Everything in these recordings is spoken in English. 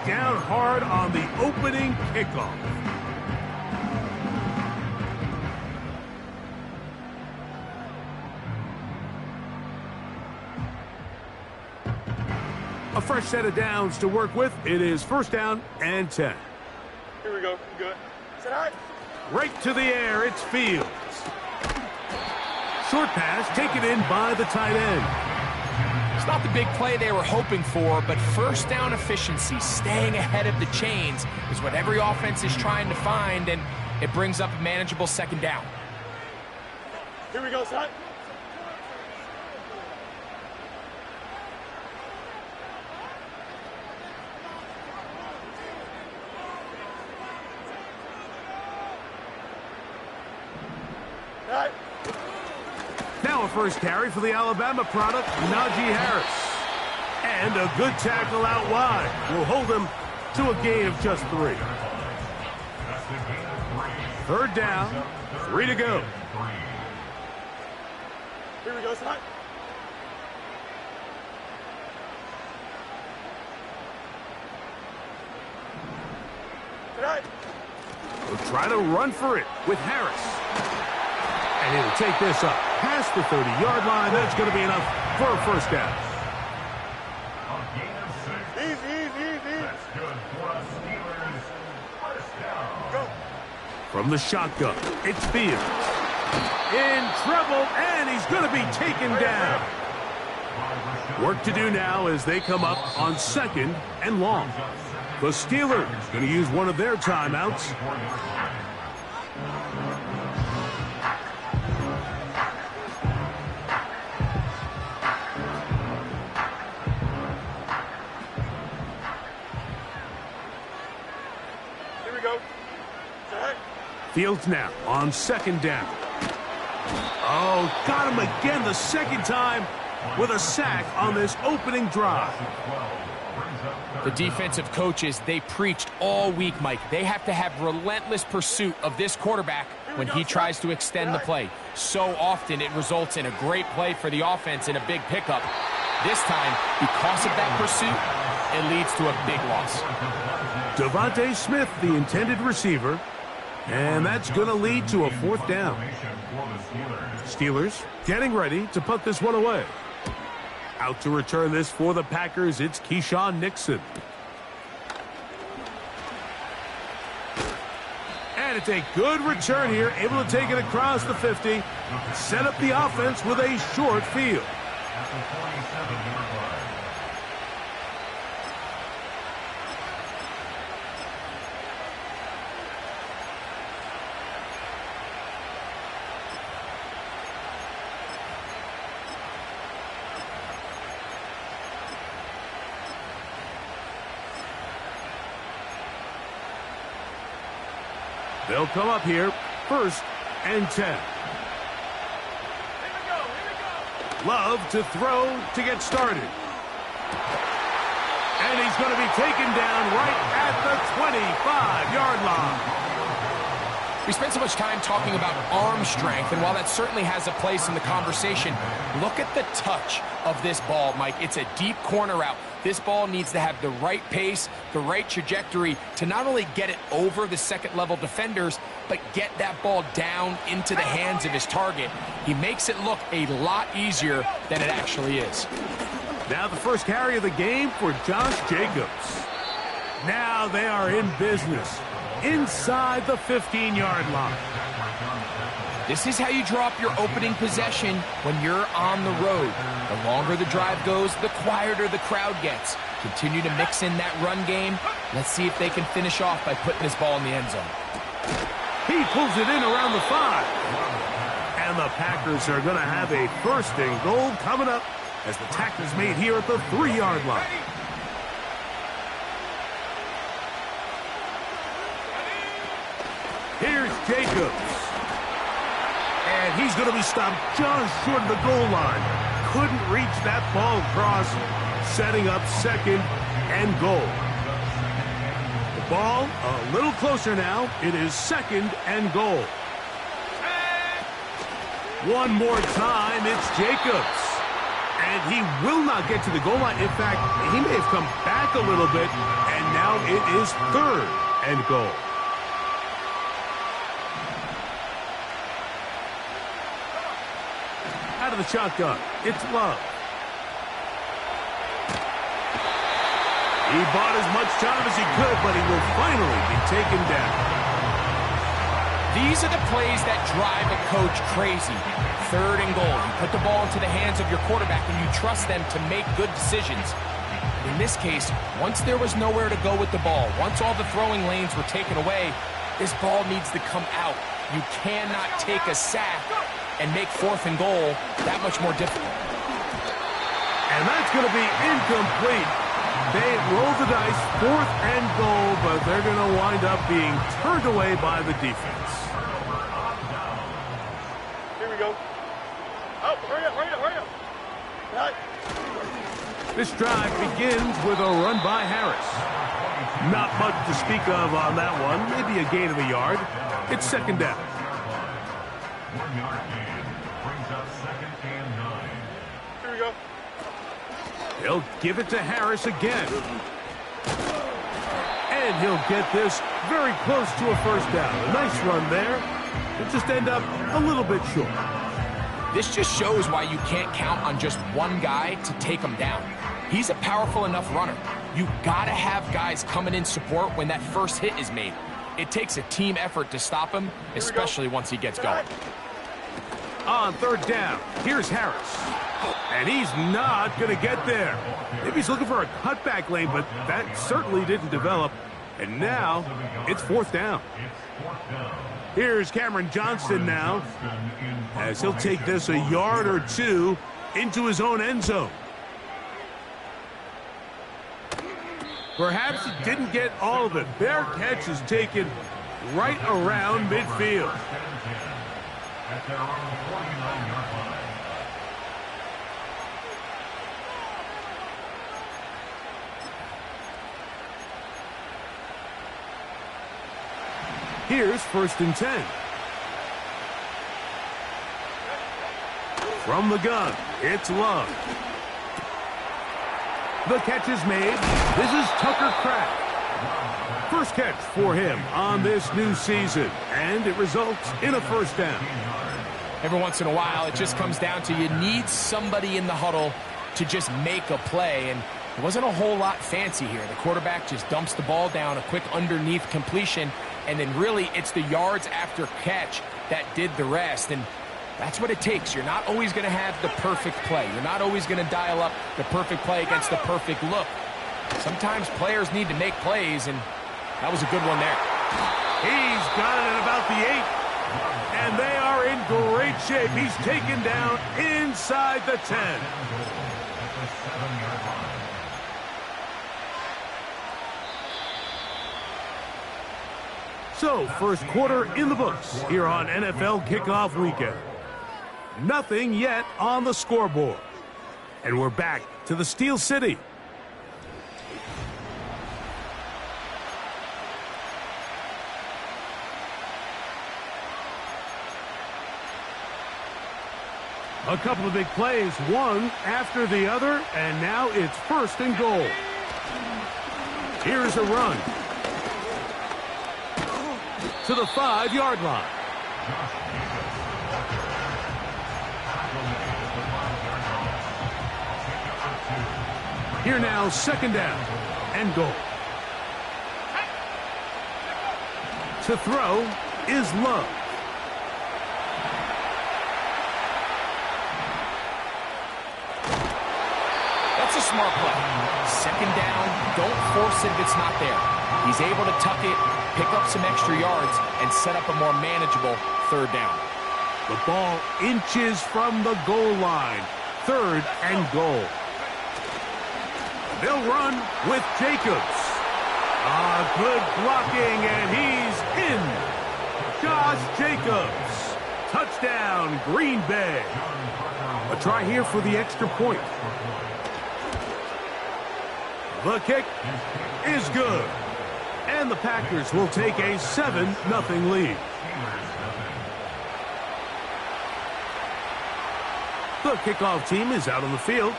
down hard on the opening kickoff. A fresh set of downs to work with. It is first down and 10. Here we go. Good. Set high. Right to the air. It's Fields. Short pass taken in by the tight end. It's not the big play they were hoping for, but first down efficiency, staying ahead of the chains, is what every offense is trying to find, and it brings up a manageable second down. Here we go, son. Now a first carry for the Alabama product, Najee Harris. And a good tackle out wide will hold him to a gain of just 3. Third down, 3 to go. Here we go, son. We'll try to run for it with Harris. And he'll take this up past the 30-yard line. That's going to be enough for a first down. Easy. That's good for us, Steelers. First down. Go. From the shotgun, it's Fields. In trouble, and he's going to be taken down. Work to do now as they come up on second and long. The Steelers going to use one of their timeouts. Fields now on second down. Oh, got him again the second time with a sack on this opening drive. The defensive coaches, they preached all week, Mike. They have to have relentless pursuit of this quarterback when he tries to extend the play. So often it results in a great play for the offense and a big pickup. This time, because of that pursuit, it leads to a big loss. Devontae Smith, the intended receiver. And that's going to lead to a fourth down. Steelers getting ready to put this one away. Out to return this for the Packers, it's Keyshawn Nixon. And it's a good return here, able to take it across the 50. Set up the offense with a short field. They'll come up here, first and 10. Love to throw to get started. And he's going to be taken down right at the 25-yard line. We spent so much time talking about arm strength, and while that certainly has a place in the conversation, look at the touch of this ball, Mike. It's a deep corner route. This ball needs to have the right pace, the right trajectory to not only get it over the second-level defenders, but get that ball down into the hands of his target. He makes it look a lot easier than it actually is. Now the first carry of the game for Josh Jacobs. Now they are in business inside the 15-yard line. This is how you drop your opening possession when you're on the road. The longer the drive goes, the quieter the crowd gets. Continue to mix in that run game. Let's see if they can finish off by putting this ball in the end zone. He pulls it in around the 5. And the Packers are going to have a first and goal coming up as the tackle's made here at the 3-yard line. Here's Jacobs. And he's going to be stopped just short of the goal line. Couldn't reach that ball across, setting up second and goal. The ball a little closer now. It is second and goal. One more time, it's Jacobs. And he will not get to the goal line. In fact, he may have come back a little bit, and now it is 3rd and goal. Out of the shotgun, it's Love. He bought as much time as he could, but he will finally be taken down. These are the plays that drive a coach crazy. 3rd and goal. You put the ball into the hands of your quarterback and you trust them to make good decisions. In this case, once there was nowhere to go with the ball, once all the throwing lanes were taken away, this ball needs to come out. You cannot take a sack and make 4th and goal that much more difficult. And that's going to be incomplete. They roll the dice, 4th and goal, but they're going to wind up being turned away by the defense. Here we go. Oh, hurry up, hurry up, hurry up. Cut. This drive begins with a run by Harris. Not much to speak of on that one. Maybe a gain of a yard. It's 2nd down. 1-yard gain brings up 2nd and 9. Here we go. He'll give it to Harris again. And he'll get this very close to a 1st down. A nice run there. It'll just end up a little bit short. This just shows why you can't count on just one guy to take him down. He's a powerful enough runner. You gotta have guys coming in support when that first hit is made. It takes a team effort to stop him, especially once he gets going. On 3rd down, here's Harris. And he's not going to get there. Maybe he's looking for a cutback lane, but that certainly didn't develop. And now it's 4th down. Here's Cameron Johnston now, as he'll take this a yard or 2 into his own end zone. Perhaps he didn't get all of it. Their catch is taken right around midfield. At their own 49-yard line. Here's 1st and 10. From the gun, it's Love. The catch is made. This is Tucker Kraft. First catch for him on this new season, and it results in a 1st down. Every once in a while, it just comes down to you need somebody in the huddle to just make a play, and it wasn't a whole lot fancy here. The quarterback just dumps the ball down, a quick underneath completion, and then really it's the yards after catch that did the rest, and that's what it takes. You're not always going to have the perfect play. You're not always going to dial up the perfect play against the perfect look. Sometimes players need to make plays, and that was a good one there. He's got it at about the 8, and they are in great shape. He's taken down inside the 10. So, 1st quarter in the books here on NFL Kickoff Weekend. Nothing yet on the scoreboard. And we're back to the Steel City. A couple of big plays, one after the other, and now it's 1st and goal. Here's a run to the 5-yard line. Here now, 2nd down and goal. To throw is Love. That's a smart play. 2nd down, don't force it if it's not there. He's able to tuck it, pick up some extra yards, and set up a more manageable 3rd down. The ball inches from the goal line. 3rd and goal. They'll run with Jacobs. Good blocking, and he's in. Josh Jacobs. Touchdown, Green Bay. A try here for the extra point. The kick is good. And the Packers will take a 7-0 lead. The kickoff team is out on the field,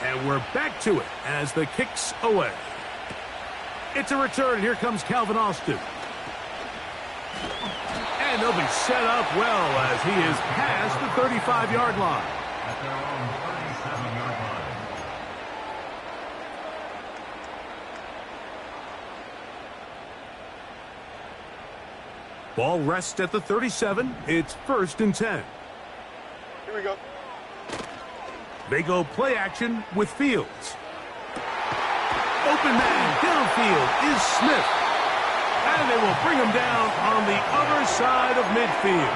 and we're back to it as the kick's away. It's a return. Here comes Calvin Austin. And they'll be set up well as he is past the 35-yard line. At their own 37-yard line. Ball rests at the 37. It's 1st and 10. Here we go. They go play action with Fields. Open man downfield is Smith. And they will bring him down on the other side of midfield.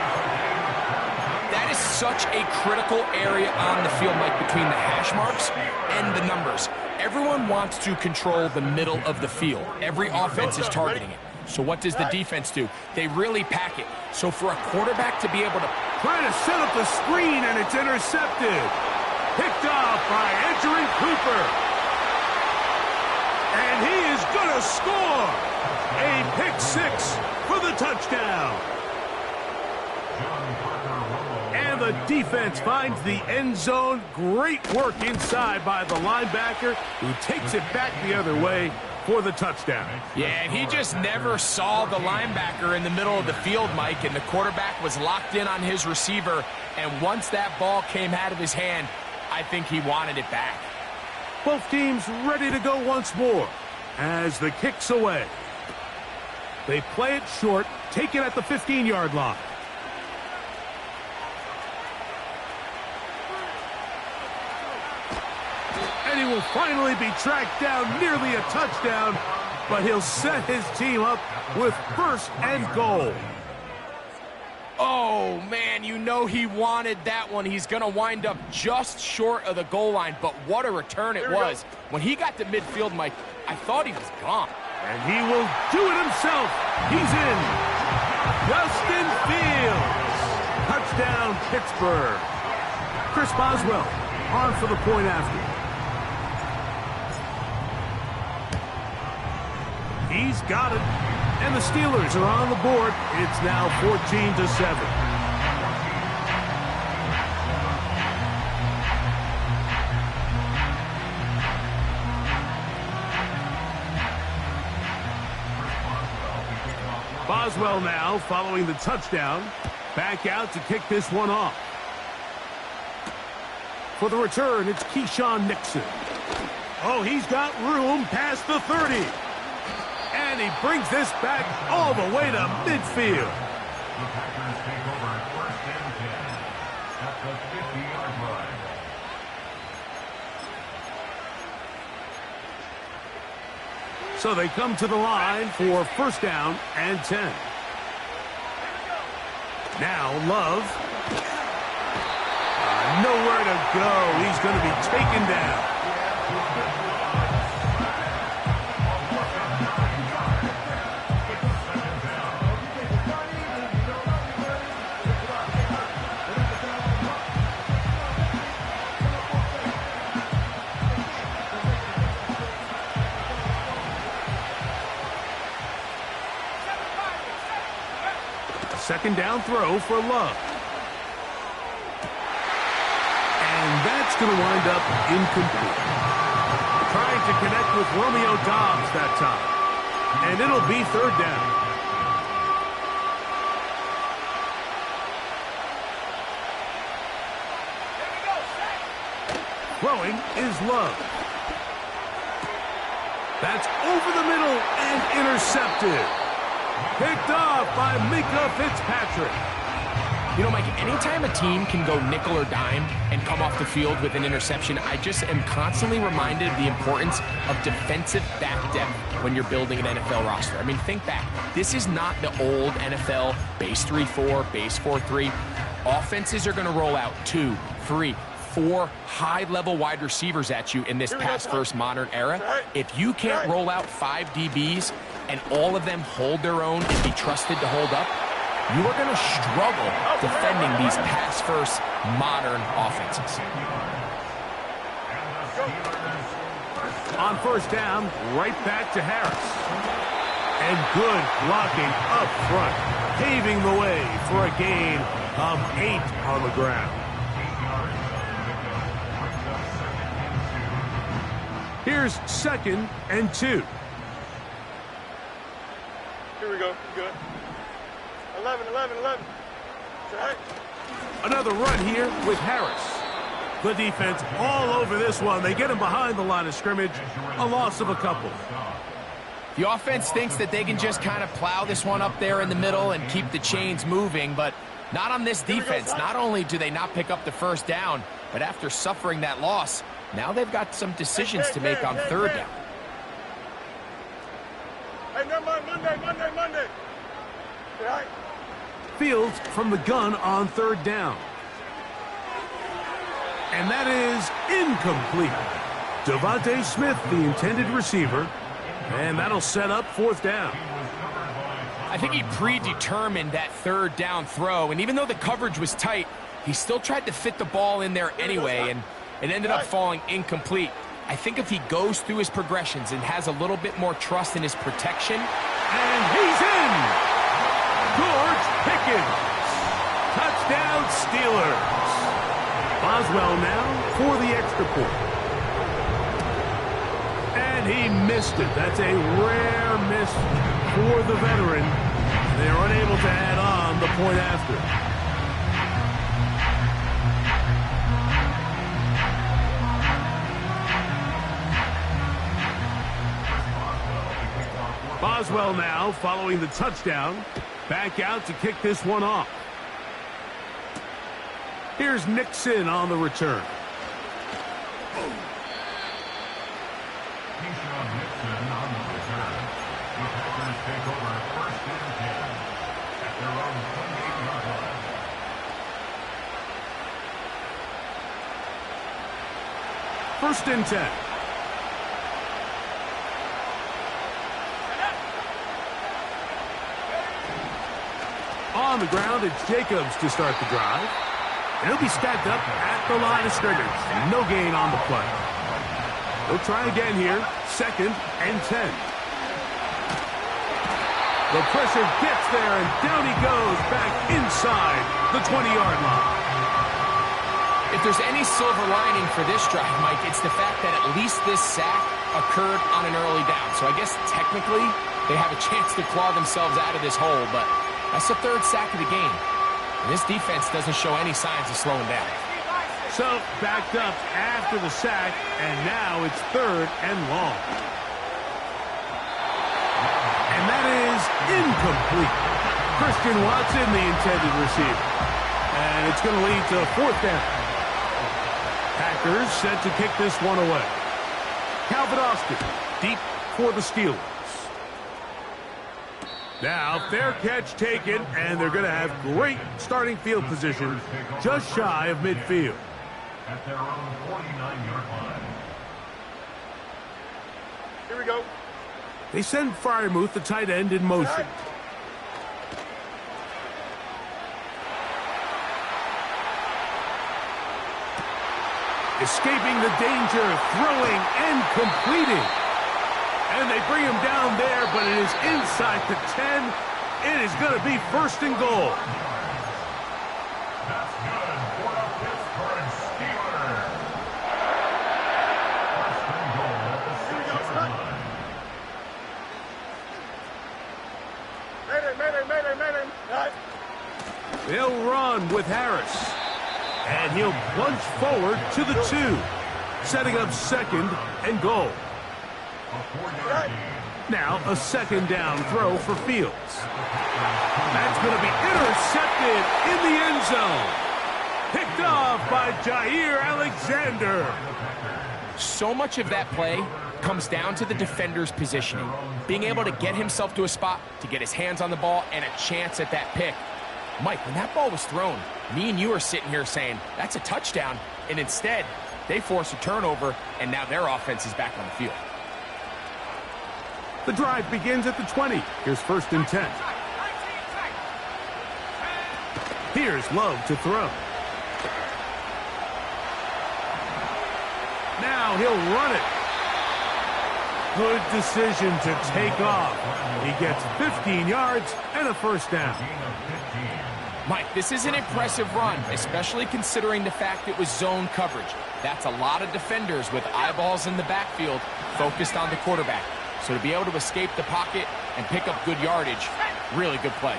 That is such a critical area on the field, Mike, between the hash marks and the numbers. Everyone wants to control the middle of the field. Every offense is targeting it. So what does the defense do? They really pack it. So for a quarterback to be able to... Trying to set up the screen, and it's intercepted. Picked off by Edgerrin Cooper. And he is going to score. A pick six for the touchdown. And the defense finds the end zone. Great work inside by the linebacker, who takes it back the other way for the touchdown. Yeah, and he just never saw the linebacker in the middle of the field, Mike, and the quarterback was locked in on his receiver, and once that ball came out of his hand, I think he wanted it back. Both teams ready to go once more as the kick's away. They play it short, take it at the 15-yard line. And he will finally be tracked down, nearly a touchdown, but he'll set his team up with 1st and goal. Oh, man, you know he wanted that one. He's going to wind up just short of the goal line, but what a return it was. When he got to midfield, Mike, I thought he was gone. And he will do it himself. He's in. Justin Fields. Touchdown, Pittsburgh. Chris Boswell on for the point after. He's got it. And the Steelers are on the board. It's now 14-7. Boswell now following the touchdown. Back out to kick this one off. For the return, it's Keyshawn Nixon. Oh, he's got room past the 30. And he brings this back all the way to midfield. The Packers take over 1st and 10 at the 50-yard line. So they come to the line for 1st down and 10. Now Love. Nowhere to go. He's going to be taken down. Second down throw for Love. And that's going to wind up incomplete. Trying to connect with Romeo Doubs that time. And it'll be 3rd down. Throwing is Love. That's over the middle and intercepted. Picked off by Minkah Fitzpatrick. You know, Mike, anytime a team can go nickel or dime and come off the field with an interception, I just am constantly reminded of the importance of defensive back depth when you're building an NFL roster. I mean, think back. This is not the old NFL base 3-4, base 4-3. Offenses are going to roll out 2, 3, 4 high-level wide receivers at you in this pass-first modern era. If you can't roll out 5 DBs and all of them hold their own and be trusted to hold up, you are going to struggle defending these pass-first modern offenses. On 1st down, right back to Harris. And good blocking up front, paving the way for a gain of 8 on the ground. Here's 2nd and 2. Here we go. Good. 11. Right. Another run here with Harris. The defense all over this one. They get him behind the line of scrimmage. A loss of a couple. The offense thinks that they can just kind of plow this one up there in the middle and keep the chains moving, but not on this defense. Not only do they not pick up the first down, but after suffering that loss, now they've got some decisions to make on third down. Hey, never mind. Monday. Right. Fields from the gun on third down. And that is incomplete. Devontae Smith, the intended receiver, and that'll set up fourth down. I think he predetermined that third down throw, and even though the coverage was tight, he still tried to fit the ball in there anyway, and it ended up falling incomplete. I think if he goes through his progressions and has a little bit more trust in his protection. And he's in! George Pickens. Touchdown Steelers. Boswell now for the extra point. And he missed it. That's a rare miss for the veteran. They're unable to add on the point after. Boswell now following the touchdown. Back out to kick this one off. Here's Nixon on the return. First and 10. On the ground, it's Jacobs to start the drive. And he'll be stacked up at the line of scrimmage. No gain on the play. They'll try again here. 2nd and 10. The pressure gets there, and down he goes back inside the 20-yard line. If there's any silver lining for this drive, Mike, it's the fact that at least this sack occurred on an early down. So I guess technically they have a chance to claw themselves out of this hole, but that's the third sack of the game. And this defense doesn't show any signs of slowing down. So backed up after the sack, and now it's 3rd and long. And that is incomplete. Christian Watson, the intended receiver. And it's going to lead to 4th down. Packers set to kick this one away. Calvin Austin deep for the Steelers. Now, fair catch taken, and they're going to have great starting field position just shy of midfield. At their own 49-yard line. Here we go. They send Freiermuth, the tight end, in motion. Escaping the danger, throwing and completing. And they bring him down there, but it is inside the 10. It is going to be 1st and goal. That's good for the Pittsburgh Steelers. 1st and goal at the 6-yard line. Mayday. Right. They'll run with Harris. And he'll plunge forward to the 2, setting up 2nd and goal. Now a 2nd down throw for Fields. That's going to be intercepted in the end zone. Picked off by Jair Alexander. So much of that play comes down to the defender's positioning. Being able to get himself to a spot, to get his hands on the ball, and a chance at that pick. Mike, when that ball was thrown, me and you are sitting here saying, that's a touchdown. And instead, they force a turnover, and now their offense is back on the field. The drive begins at the 20. Here's 1st and 10. Here's Love to throw. Now he'll run it. Good decision to take off. He gets 15 yards and a 1st down. Mike, this is an impressive run, especially considering the fact it was zone coverage. That's a lot of defenders with eyeballs in the backfield focused on the quarterback. So to be able to escape the pocket and pick up good yardage, really good play.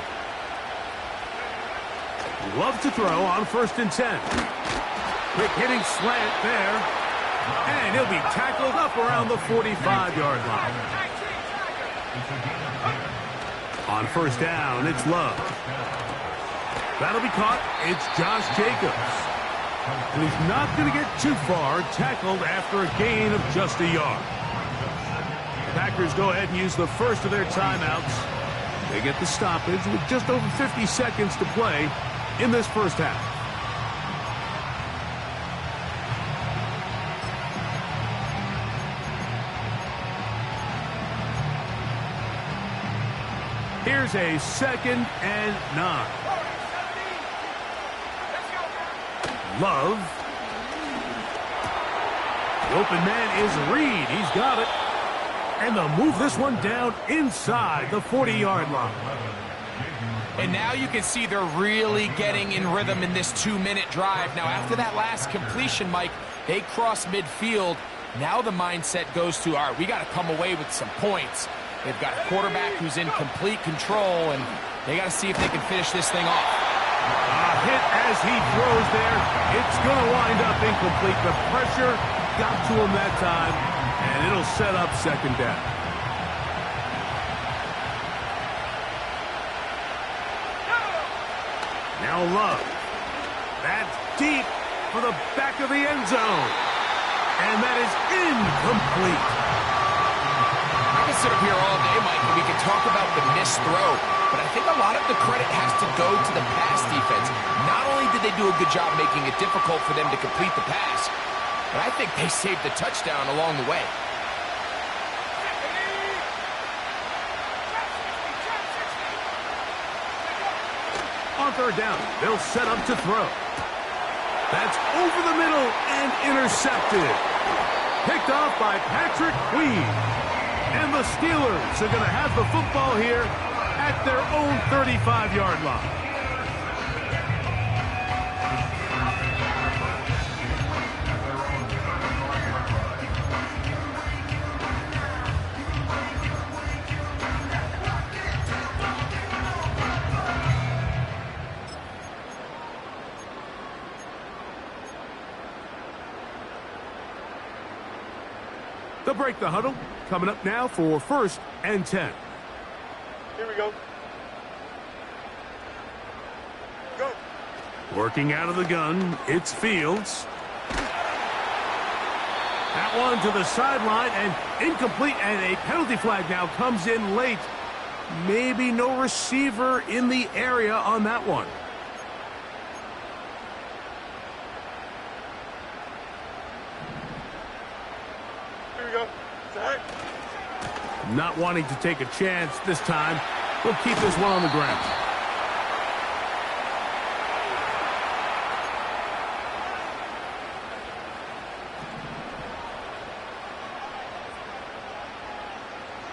Love to throw on 1st and 10. Quick hitting slant there. And he'll be tackled up around the 45-yard line. On 1st down, it's Love. That'll be caught. It's Josh Jacobs. And he's not going to get too far, tackled after a gain of just a yard. The Packers go ahead and use the first of their timeouts. They get the stoppage with just over 50 seconds to play in this first half. Here's a 2nd and 9. Love. The open man is Reed. He's got it. And they'll move this one down inside the 40-yard line. And now you can see they're really getting in rhythm in this 2-minute drive. Now, after that last completion, Mike, they cross midfield. Now the mindset goes to, all right, we got to come away with some points. They've got a quarterback who's in complete control, and they got to see if they can finish this thing off. A hit as he throws there. It's going to wind up incomplete. The pressure got to him that time, and it'll set up 2nd down. Now Love. That's deep for the back of the end zone. And that is incomplete. I can sit up here all day, Mike, and we can talk about the missed throw, but I think a lot of the credit has to go to the pass defense. Not only did they do a good job making it difficult for them to complete the pass, but I think they saved the touchdown along the way. On 3rd down, they'll set up to throw. That's over the middle and intercepted. Picked off by Patrick Queen. And the Steelers are going to have the football here at their own 35-yard line. They'll break the huddle. Coming up now for 1st and 10. Here we go. Go. Working out of the gun, it's Fields. That one to the sideline and incomplete, and a penalty flag now comes in late. Maybe no receiver in the area on that one. Here we go. Set. Not wanting to take a chance this time. We'll keep this one on the ground.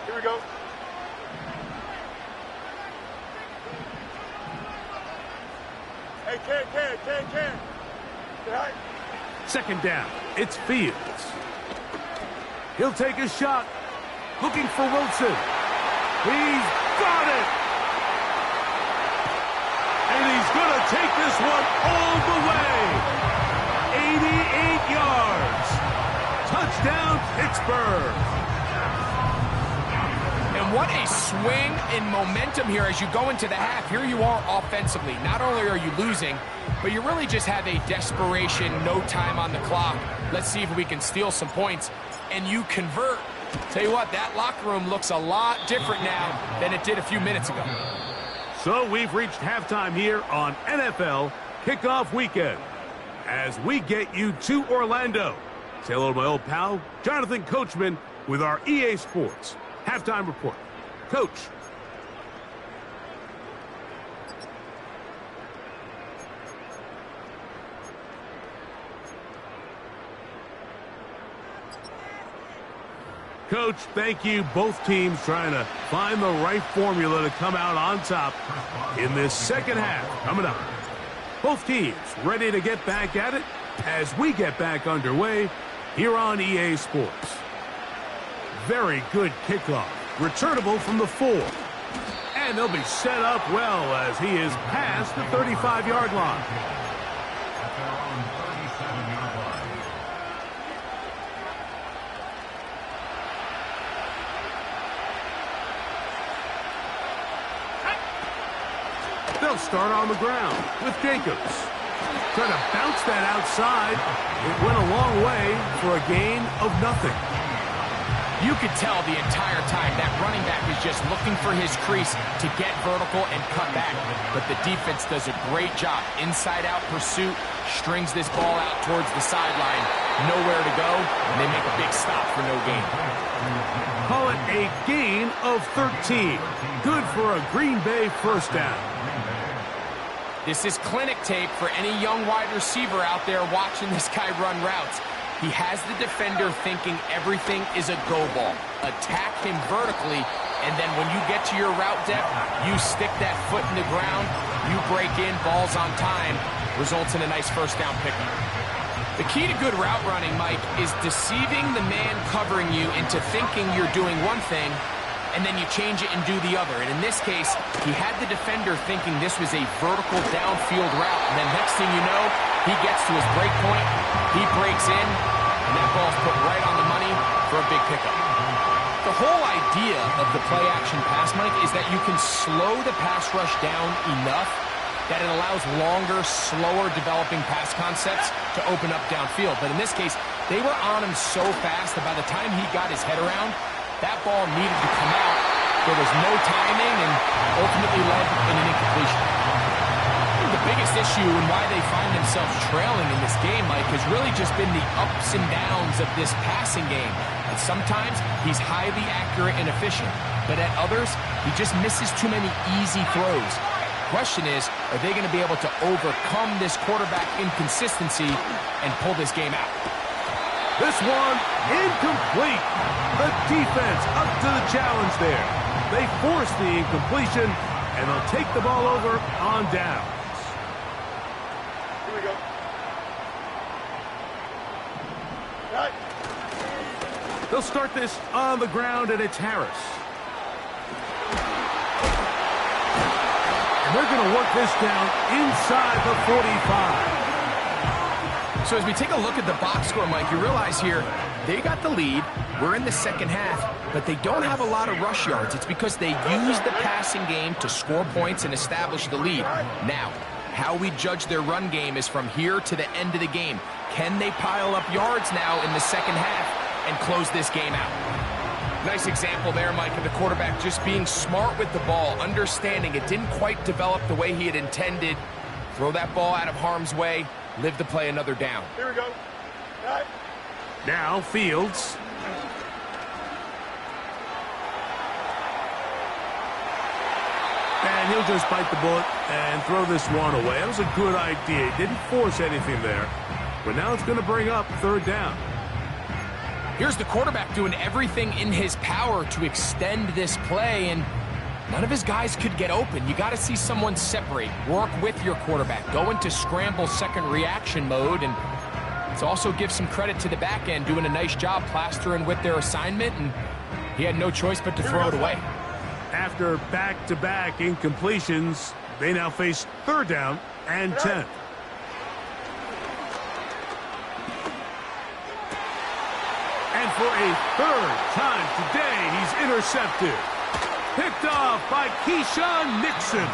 Here we go. Hey, can. Set. 2nd down. It's Fields. He'll take a shot. Looking for Wilson. He's got it. And he's going to take this one all the way. 88 yards. Touchdown, Pittsburgh. And what a swing in momentum here as you go into the half. Here you are offensively. Not only are you losing, but you really just have a desperation, no time on the clock. Let's see if we can steal some points. And you convert. Tell you what, that locker room looks a lot different now than it did a few minutes ago. So we've reached halftime here on NFL Kickoff Weekend. As we get you to Orlando. Say hello to my old pal, Jonathan Coachman, with our EA Sports Halftime Report. Coach. Coach, thank you. Both teams trying to find the right formula to come out on top in this second half coming up. Both teams ready to get back at it as we get back underway here on EA Sports. Very good kickoff. Returnable from the 4. And they'll be set up well as he is past the 35-yard line. At their own 37-yard line. They'll start on the ground with Jacobs. Trying to bounce that outside. It went a long way for a gain of nothing. You could tell the entire time that running back is just looking for his crease to get vertical and cut back. But the defense does a great job. Inside-out pursuit, strings this ball out towards the sideline. Nowhere to go, and they make a big stop for no gain. Call it a gain of 13. Good for a Green Bay first down. This is clinic tape for any young wide receiver out there watching this guy run routes. He has the defender thinking everything is a go ball. Attack him vertically, and then when you get to your route depth, you stick that foot in the ground, you break in, balls on time, results in a nice first down pickup. The key to good route running, Mike, is deceiving the man covering you into thinking you're doing one thing, and then you change it and do the other. And in this case, he had the defender thinking this was a vertical downfield route, and then next thing you know, he gets to his break point, he breaks in, and that ball's put right on the money for a big pickup. The whole idea of the play-action pass, Mike, is that you can slow the pass rush down enough that it allows longer, slower developing pass concepts to open up downfield. But in this case, they were on him so fast that by the time he got his head around, that ball needed to come out. There was no timing and ultimately led in an incompletion. The biggest issue and why they find themselves trailing in this game, Mike, has really just been the ups and downs of this passing game. And sometimes he's highly accurate and efficient, but at others, he just misses too many easy throws. The question is, are they going to be able to overcome this quarterback inconsistency and pull this game out? This one, incomplete. The defense up to the challenge there. They force the incompletion, and they'll take the ball over on down. Here we go. Right. They'll start this on the ground, and it's Harris. And they're going to work this down inside the 45. So as we take a look at the box score, Mike, you realize here, they got the lead. We're in the second half, but they don't have a lot of rush yards. It's because they use the passing game to score points and establish the lead. Now, how we judge their run game is from here to the end of the game. Can they pile up yards now in the second half and close this game out? Nice example there, Mike, of the quarterback just being smart with the ball, understanding it didn't quite develop the way he had intended. Throw that ball out of harm's way, live to play another down. Here we go. Right. Now Fields. And he'll just bite the bullet and throw this one away. That was a good idea. He didn't force anything there. But now it's going to bring up third down. Here's the quarterback doing everything in his power to extend this play, and none of his guys could get open. You got to see someone separate, work with your quarterback, go into scramble second reaction mode, and it's also give some credit to the back end doing a nice job plastering with their assignment, and he had no choice but to throw it away. After back-to-back incompletions, they now face third down and 10. And for a third time today, he's intercepted. Picked off by Keyshawn Nixon.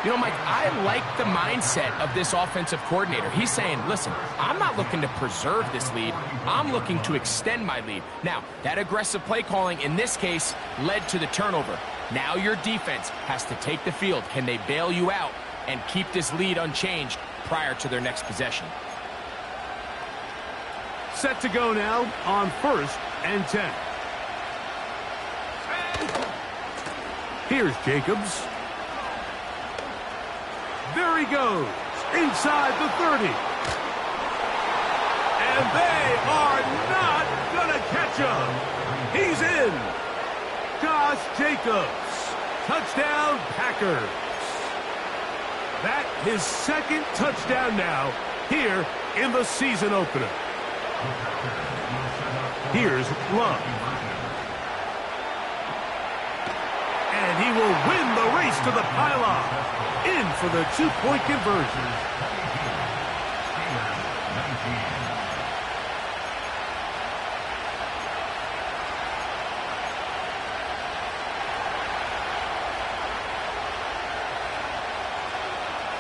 You know, Mike, I like the mindset of this offensive coordinator. He's saying, listen, I'm not looking to preserve this lead. I'm looking to extend my lead. Now, that aggressive play calling in this case led to the turnover. Now your defense has to take the field. Can they bail you out and keep this lead unchanged prior to their next possession? Set to go now on first and 10. Here's Jacobs. There he goes, inside the 30. And they are not going to catch him. He's in. Josh Jacobs. Touchdown, Packers. That his second touchdown now here in the season opener. Here's Love. And he will win the race to the pylon. In for the two-point conversion.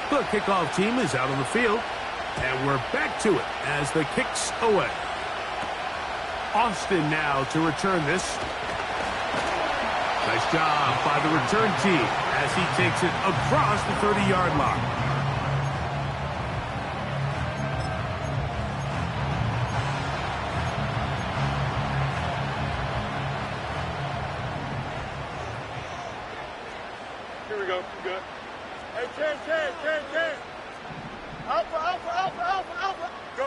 The kickoff team is out on the field, and we're back to it as the kick's away. Austin now to return this. Nice job by the return team as he takes it across the 30-yard line. Here we go. Good. Hey, 10. Alpha. Go.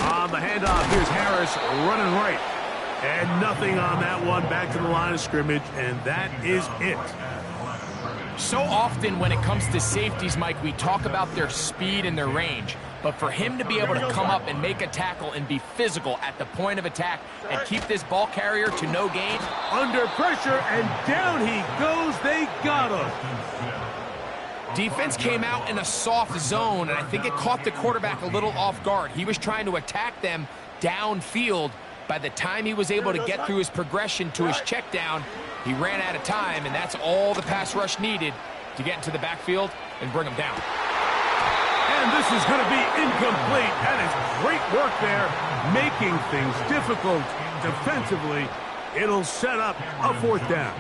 On the handoff, here's Harris running right. And nothing on that one. Back to the line of scrimmage, and that is it. So often when it comes to safeties, Mike, we talk about their speed and their range. But for him to be able to come up and make a tackle and be physical at the point of attack and keep this ball carrier to no gain. Under pressure, and down he goes. They got him. Defense came out in a soft zone, and I think it caught the quarterback a little off guard. He was trying to attack them downfield. By the time he was able to get through his progression to his check down, he ran out of time, and that's all the pass rush needed to get into the backfield and bring him down. And this is going to be incomplete. That is great work there, making things difficult defensively. It'll set up a fourth down.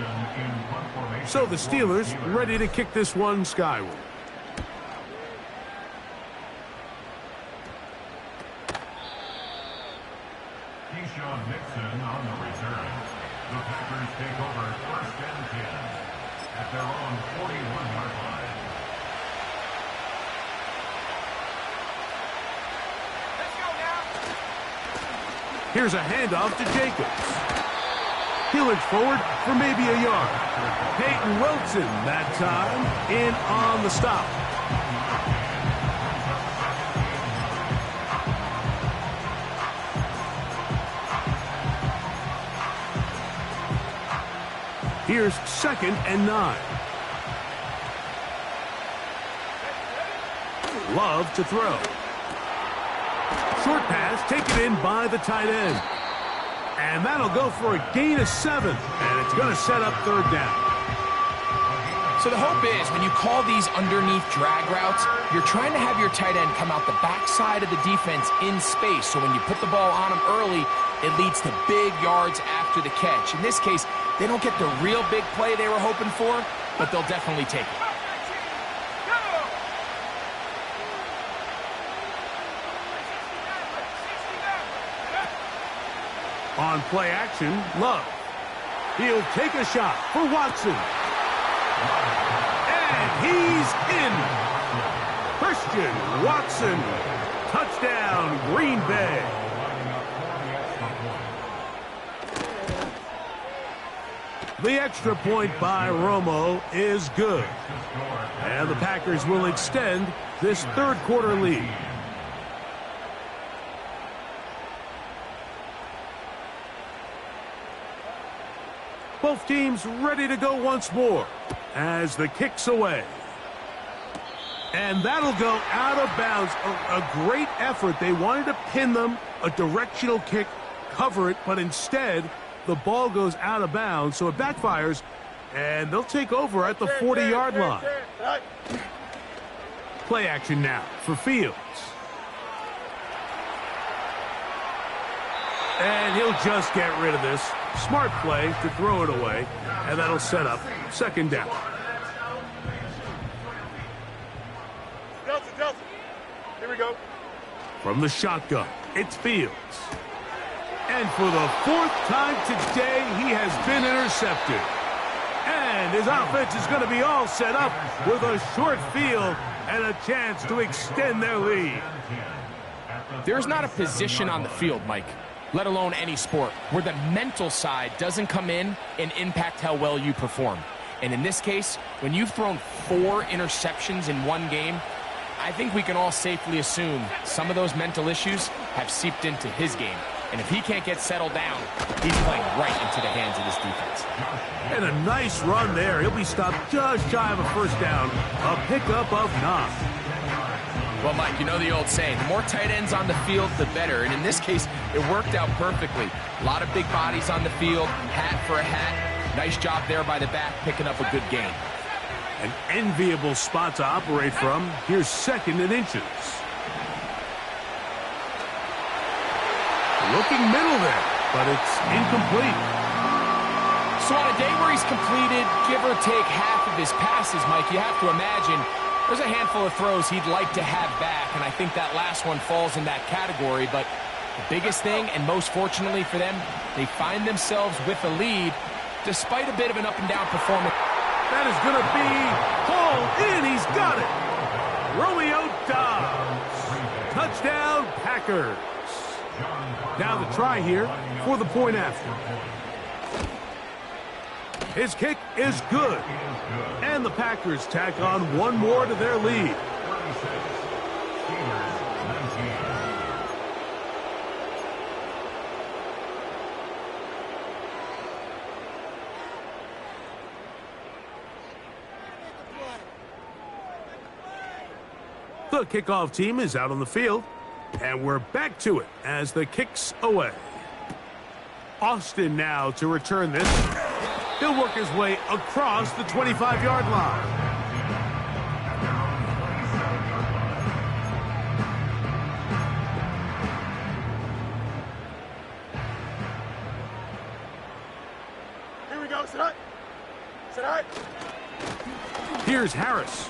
So the Steelers ready to kick this one skyward. Keyshawn Nixon on the return. The Packers take over 1st and 10 at their own 41-yard line. Let's go now. Here's a handoff to Jacobs. He'll inch forward for maybe a yard. Peyton Wilson that time in on the stop. Here's 2nd and 9. Love to throw. Short pass taken in by the tight end. And that'll go for a gain of 7. And it's going to set up 3rd down. So the hope is when you call these underneath drag routes, you're trying to have your tight end come out the backside of the defense in space. So when you put the ball on him early, it leads to big yards after the catch. In this case, they don't get the real big play they were hoping for, but they'll definitely take it. On play action, Love. He'll take a shot for Watson. And he's in. Christian Watson. Touchdown, Green Bay. The extra point by Romo is good. And the Packers will extend this 3rd quarter lead. Both teams ready to go once more as the kick's away. And that'll go out of bounds. A great effort. They wanted to pin them, a directional kick, cover it, but instead the ball goes out of bounds, so it backfires, and they'll take over at the 40-yard line. Play action now for Fields. And he'll just get rid of this. Smart play to throw it away, and that'll set up 2nd down. Delta. Here we go. From the shotgun, it's Fields. And for the 4th time today, he has been intercepted. And his offense is going to be all set up with a short field and a chance to extend their lead. There's not a position on the field, Mike, let alone any sport, where the mental side doesn't come in and impact how well you perform. And in this case, when you've thrown 4 interceptions in one game, I think we can all safely assume some of those mental issues have seeped into his game. And if he can't get settled down, he's playing right into the hands of this defense. And a nice run there. He'll be stopped just shy of a first down. A pickup of 9. Well, Mike, you know the old saying, the more tight ends on the field, the better. And in this case, it worked out perfectly. A lot of big bodies on the field, hat for a hat. Nice job there by the back, picking up a good gain. An enviable spot to operate from. Here's 2nd and inches. Looking middle there, but it's incomplete. So on a day where he's completed, give or take half of his passes, Mike, you have to imagine there's a handful of throws he'd like to have back, and I think that last one falls in that category. But the biggest thing, and most fortunately for them, they find themselves with a lead despite a bit of an up-and-down performance. That is going to be hauled in. He's got it. Romeo Doubs. Touchdown, Packers. Now the try here for the point after. His kick is good. And the Packers tack on one more to their lead. The kickoff team is out on the field. And we're back to it as the kick's away. Austin now to return this. He'll work his way across the 25-yard line. Here we go. Sit high. Sit high. Here's Harris.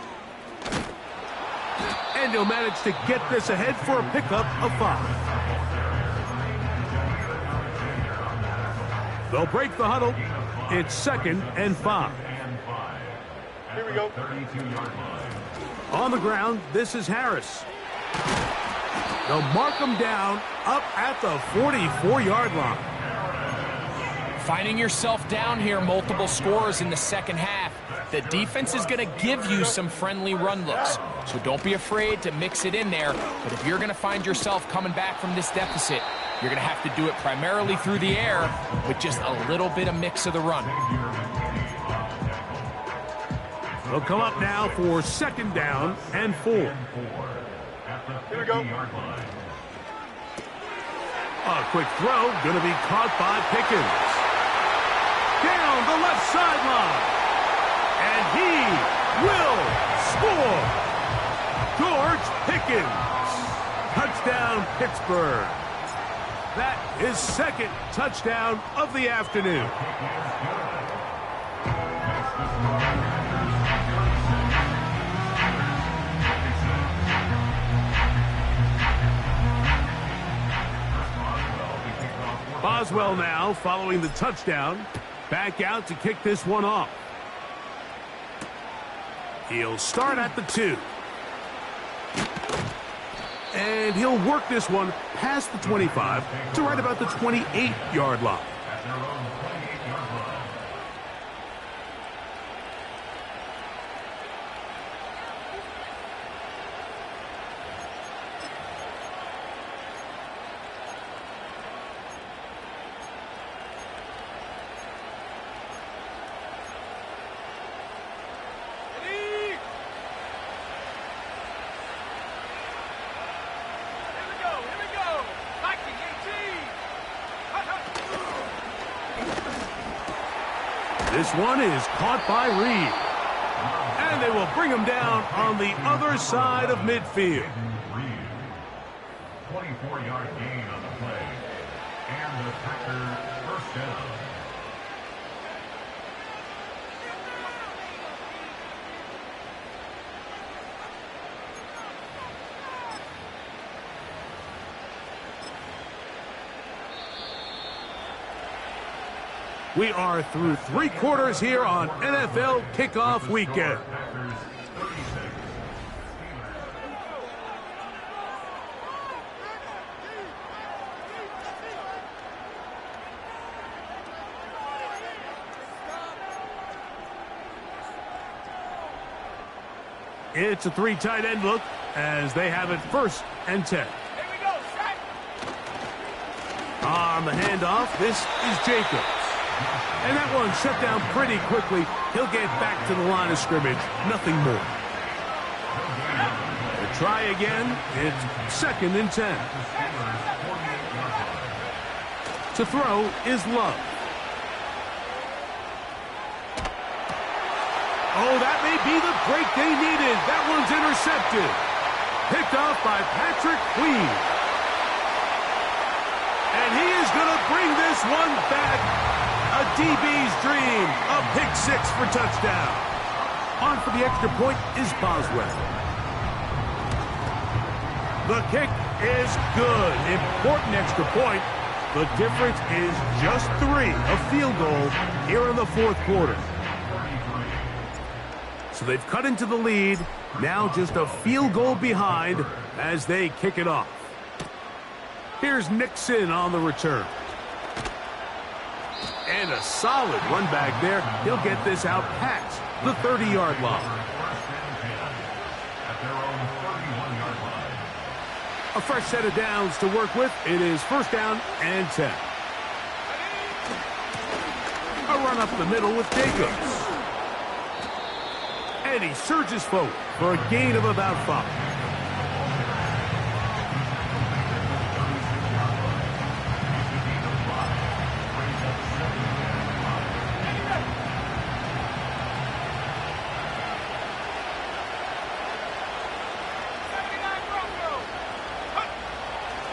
And he'll manage to get this ahead for a pickup of 5. They'll break the huddle. It's 2nd and 5. Here we go. On the ground, this is Harris. They'll mark him down up at the 44-yard line. Finding yourself down here, multiple scores in the second half. The defense is going to give you some friendly run looks, so don't be afraid to mix it in there. But if you're going to find yourself coming back from this deficit, you're going to have to do it primarily through the air with just a little bit of mix of the run. They'll come up now for 2nd down and 4. Here we go. A quick throw, going to be caught by Pickens. Down the left sideline. And he will score. George Pickens. Touchdown, Pittsburgh. That is 2nd touchdown of the afternoon. Boswell now following the touchdown. Back out to kick this one off. He'll start at the 2. And he'll work this one past the 25 to right about the 28-yard line. This one is caught by Reed. And they will bring him down on the other side of midfield. 24-yard gain on the play. And the Packers first down. We are through 3 quarters here on NFL Kickoff Weekend. It's a 3 tight end look as they have it 1st and 10. Here we go, set. On the handoff, this is Jacobs. And that one shut down pretty quickly. He'll get back to the line of scrimmage. Nothing more. They try again. It's 2nd and 10. To throw is Love. Oh, that may be the break they needed. That one's intercepted. Picked off by Patrick Queen. And he is going to bring this one back. A DB's dream. A pick 6 for touchdown. On for the extra point is Boswell. The kick is good. Important extra point. The difference is just 3. A field goal here in the 4th quarter. So they've cut into the lead. Now just a field goal behind as they kick it off. Here's Nixon on the return. And a solid run back there. He'll get this out past the 30-yard line. A fresh set of downs to work with. It is 1st down and 10. A run up the middle with Jacobs. And he surges forward for a gain of about 5.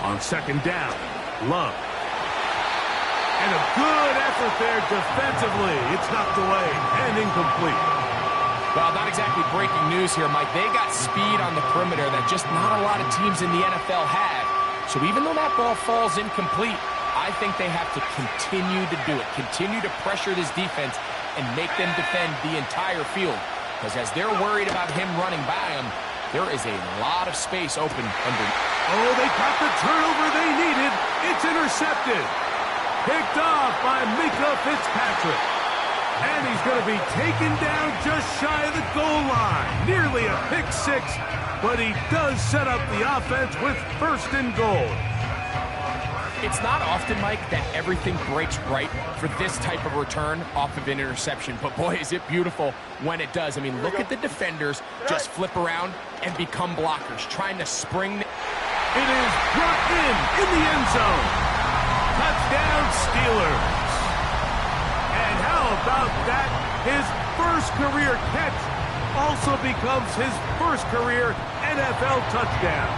On 2nd down, Love. And a good effort there defensively. It's knocked away and incomplete. Well, not exactly breaking news here, Mike. They got speed on the perimeter that just not a lot of teams in the NFL have. So even though that ball falls incomplete, I think they have to continue to do it. Continue to pressure this defense and make them defend the entire field. Because as they're worried about him running by them, there is a lot of space open under. Oh, they got the turnover they needed. It's intercepted. Picked off by Minkah Fitzpatrick. And he's going to be taken down just shy of the goal line. Nearly a pick 6, but he does set up the offense with 1st and goal. It's not often, Mike, that everything breaks right for this type of return off of an interception. But boy, is it beautiful when it does. I mean, look at the defenders just flip around and become blockers, trying to spring. It is brought in the end zone. Touchdown, Steelers. And how about that? His 1st career catch also becomes his 1st career NFL touchdown.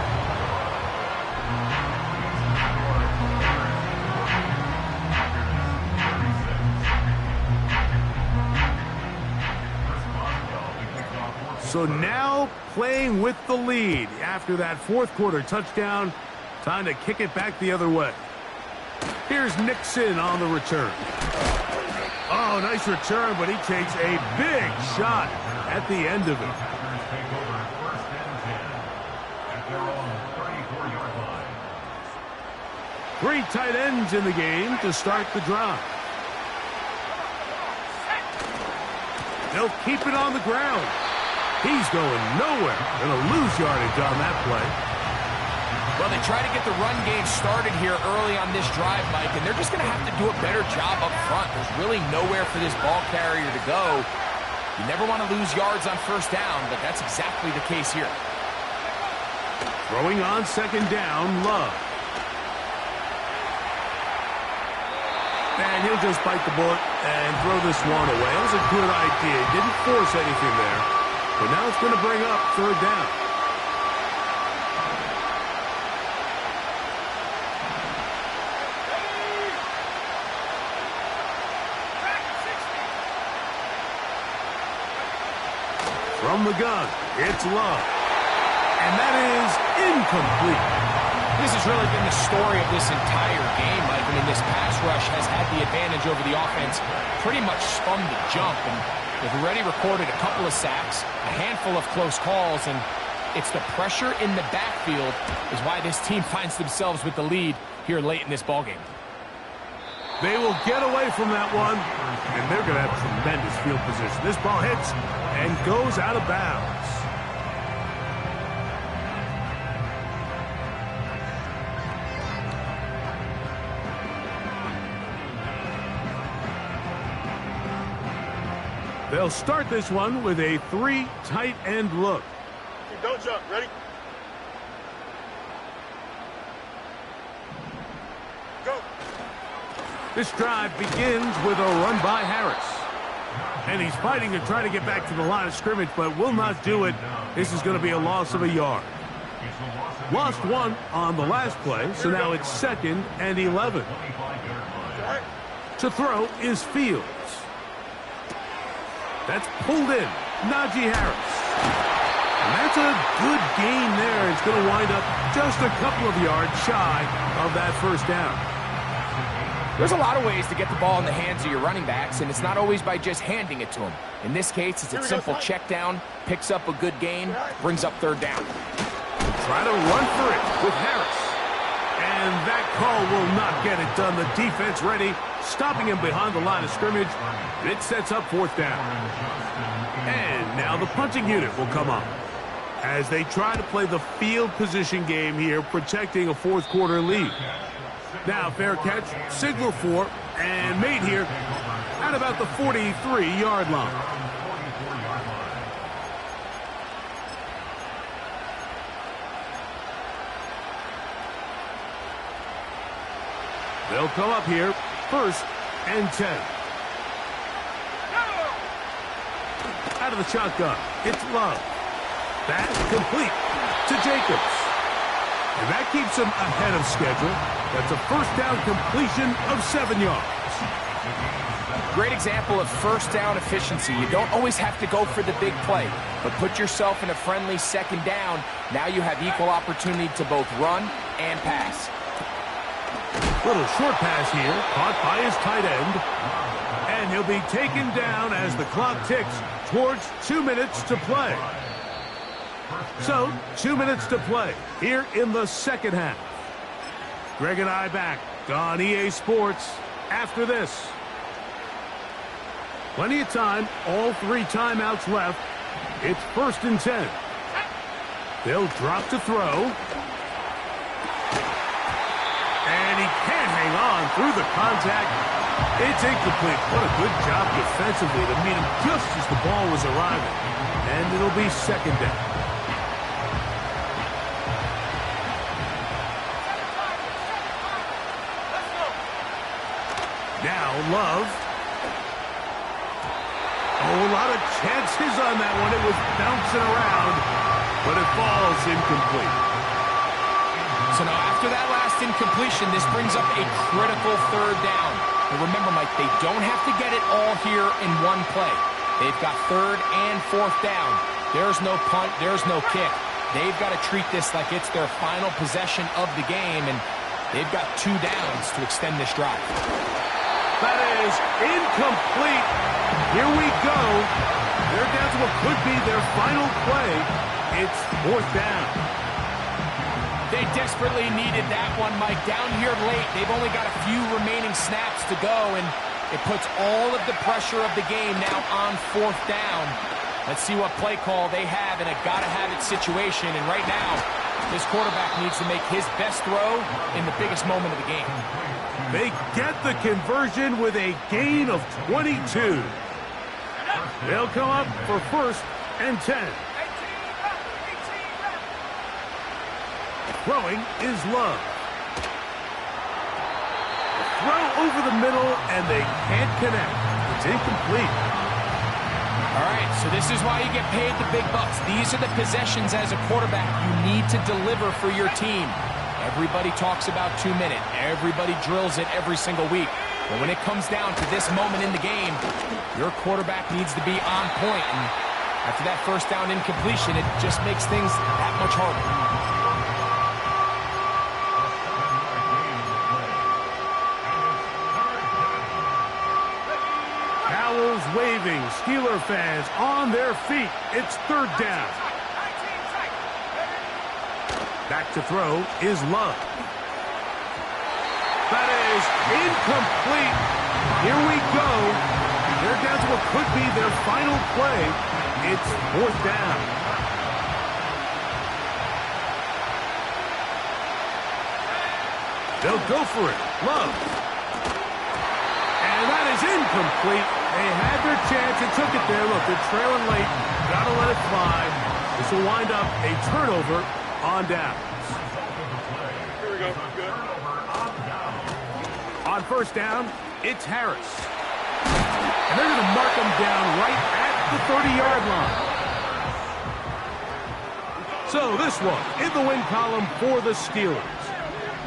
So now playing with the lead after that 4th quarter touchdown. Time to kick it back the other way. Here's Nixon on the return. Oh, nice return, but he takes a big shot at the end of it. 3 tight ends in the game to start the drive. They'll keep it on the ground. He's going nowhere. Going to lose yardage on that play. Well, they try to get the run game started here early on this drive, Mike, and they're just going to have to do a better job up front. There's really nowhere for this ball carrier to go. You never want to lose yards on 1st down, but that's exactly the case here. Throwing on 2nd down, Love. And he'll just bite the bullet and throw this one away. That was a good idea. He didn't force anything there. But now it's going to bring up 3rd down. From the gun, it's Love. And that is incomplete. This has really been the story of this entire game, Mike. I mean, this pass rush has had the advantage over the offense pretty much from the jump. And they've already recorded a couple of sacks, a handful of close calls, and it's the pressure in the backfield is why this team finds themselves with the lead here late in this ballgame. They will get away from that one, and they're going to have tremendous field position. This ball hits and goes out of bounds. They'll start this one with a 3 tight end look. Don't jump. Ready? Go. This drive begins with a run by Harris. And he's fighting to try to get back to the line of scrimmage, but will not do it. This is going to be a loss of a yard. Lost 1 on the last play, so now it's 2nd and 11. To throw is Fields. That's pulled in. Najee Harris. And that's a good gain there. It's going to wind up just a couple of yards shy of that first down. There's a lot of ways to get the ball in the hands of your running backs, and it's not always by just handing it to them. In this case, it's a simple check down, picks up a good gain, brings up 3rd down. Try to run for it with Harris. And that call will not get it done. The defense ready, stopping him behind the line of scrimmage. It sets up 4th down. And now the punting unit will come up as they try to play the field position game here, protecting a 4th quarter lead. Now, fair catch, signal for, and made here at about the 43-yard line. They'll come up here, 1st and 10. Out of the shotgun, it's Love. That's complete to Jacobs. And that keeps him ahead of schedule. That's a 1st down completion of 7 yards. Great example of 1st down efficiency. You don't always have to go for the big play, but put yourself in a friendly 2nd down. Now you have equal opportunity to both run and pass. Little short pass here, caught by his tight end. And he'll be taken down as the clock ticks towards 2 minutes to play. So, 2 minutes to play here in the 2nd half. Greg and I back on EA Sports after this. Plenty of time, all 3 timeouts left. It's 1st and 10. They'll drop to throw. And he can't hang on through the contact. It's incomplete. What a good job defensively to meet him just as the ball was arriving. And it'll be 2nd down. Now Love. Oh, a lot of chances on that one. It was bouncing around, but it falls incomplete. So now after that last incompletion, this brings up a critical 3rd down. But remember, Mike, they don't have to get it all here in one play. They've got 3rd and 4th down. There's no punt. There's no kick. They've got to treat this like it's their final possession of the game, and they've got 2 downs to extend this drive. That is incomplete. Here we go. They're down to what could be their final play. It's 4th down. They desperately needed that one, Mike. Down here late, they've only got a few remaining snaps to go, and it puts all of the pressure of the game now on 4th down. Let's see what play call they have in a gotta-have-it situation, and right now, this quarterback needs to make his best throw in the biggest moment of the game. They get the conversion with a gain of 22. They'll come up for 1st and 10. Throwing is Love. Throw over the middle, and they can't connect. It's incomplete. All right, so this is why you get paid the big bucks. These are the possessions as a quarterback you need to deliver for your team. Everybody talks about 2 minutes. Everybody drills it every single week. But when it comes down to this moment in the game, your quarterback needs to be on point. And after that 1st down incompletion, it just makes things that much harder. Towels waving, Steeler fans on their feet. It's 3rd down. Back to throw is Love. That is incomplete. Here we go. They're down to what could be their final play. It's 4th down. They'll go for it. Love. And that is incomplete. They had their chance and took it there. Look, they're trailing late. Got to let it fly. This will wind up a turnover on downs. Here we go. Good. On first down, it's Harris. And they're going to mark him down right at the 30-yard line. So this one in the win column for the Steelers.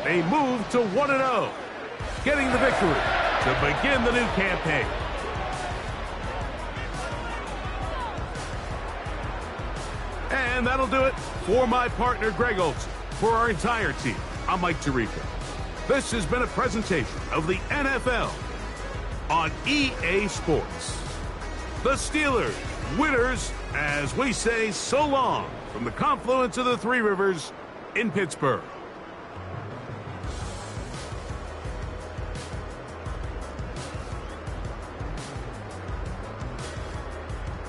They move to 1-0, getting the victory to begin the new campaign. And that'll do it for my partner, Greg Olson. For our entire team, I'm Mike Tirico. This has been a presentation of the NFL on EA Sports. The Steelers, winners, as we say so long from the confluence of the Three Rivers in Pittsburgh.